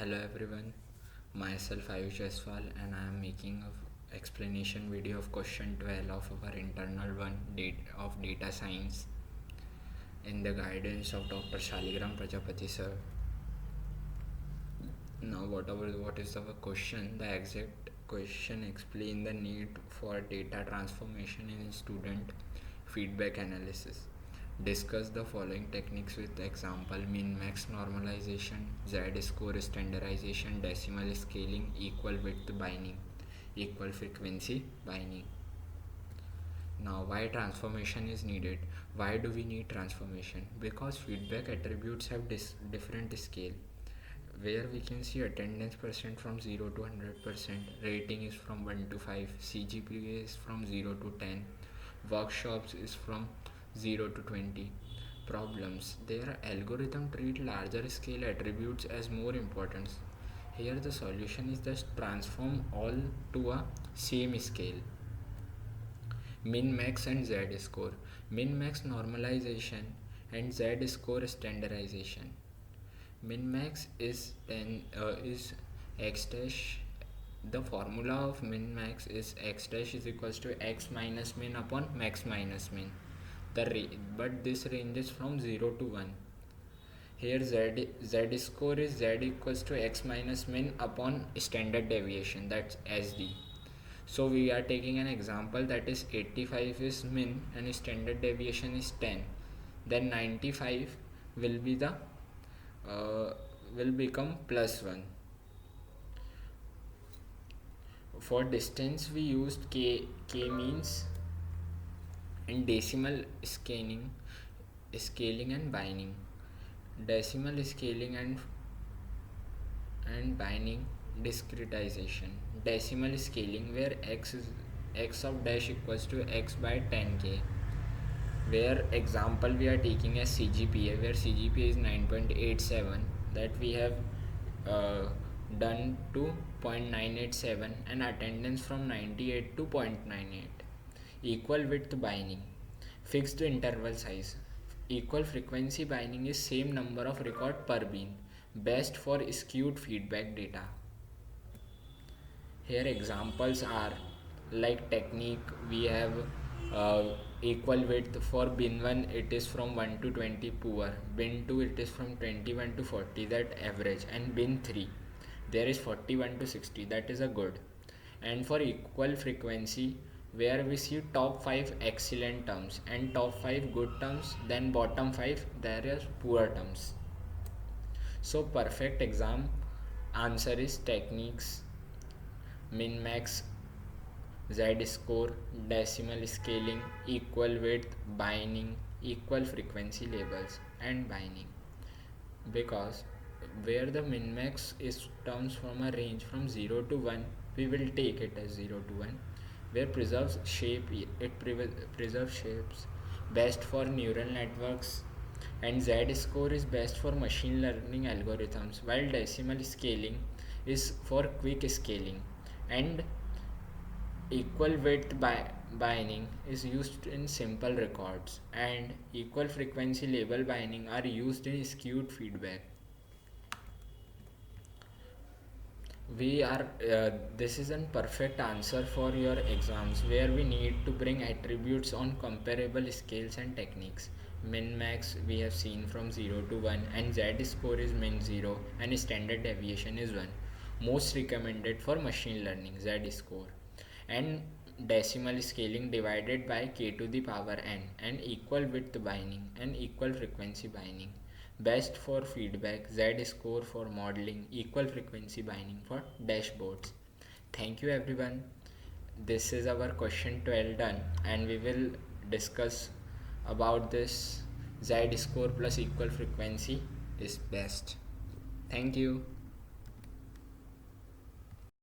Hello everyone, myself Ayush Jaiswal and I am making a explanation video of question 12 of our internal one of data science in the guidance of Dr. Shaligram Prajapati sir. Now what is our question? The exact question explain the need for data transformation in student feedback analysis. Discuss the following techniques with example: min max normalization, z-score standardization, decimal scaling, equal width binding, equal frequency binding. Now, why transformation is needed? Why do we need transformation? Because feedback attributes have different scale, where we can see attendance percent from 0 to 100%, rating is from 1 to 5, CGPA is from 0 to 10, workshops is from 0 to 20. Problems: their algorithm treat larger scale attributes as more important. Here the solution is just transform all to a same scale. Min max and z score, min max normalization and z score standardization. Min max is x dash. The formula of min max is x dash is equals to x minus min upon max minus min. But this ranges from 0 to 1. Here z score is z equals to x minus min upon standard deviation, that's SD. So we are taking an example that is 85 is min and standard deviation is 10. Then 95 will be the will become plus 1. For distance we used k means and decimal scaling and binding. Decimal scaling and binding discretization. Decimal scaling where x of dash equals to x by 10k, where example we are taking as CGPA, where CGPA is 9.87, that we have done to 0.987 and attendance from 98 to 0.98. Equal width binding, fixed interval size. Equal frequency binding is same number of record per bean, best for skewed feedback data. Here examples are like technique. We have equal width for bin 1 it is from 1 to 20 poor, bin 2 it is from 21 to 40, that average, and bin 3 there is 41 to 60, that is a good. And for equal frequency, where we see top 5 excellent terms and top 5 good terms, then bottom 5 there is poor terms. So perfect exam answer is techniques, min max, z score, decimal scaling, equal width binding, equal frequency labels and binding. Because where the min max is terms from a range from 0 to 1, we will take it as 0 to 1. Where preserves shape, it preserves shapes, best for neural networks, and z score is best for machine learning algorithms, while decimal scaling is for quick scaling, and equal width binding is used in simple records, and equal frequency label binding are used in skewed feedback. This is a perfect answer for your exams, where we need to bring attributes on comparable scales and techniques. Min max we have seen from 0 to 1, and z score is min 0 and standard deviation is 1, most recommended for machine learning, z score, and decimal scaling divided by k to the power n, and equal width binding and equal frequency binding, best for feedback, z score for modeling, equal frequency binding for dashboards. Thank you everyone. This is our question 12 done, and we will discuss about this. Z score plus equal frequency is best. Thank you.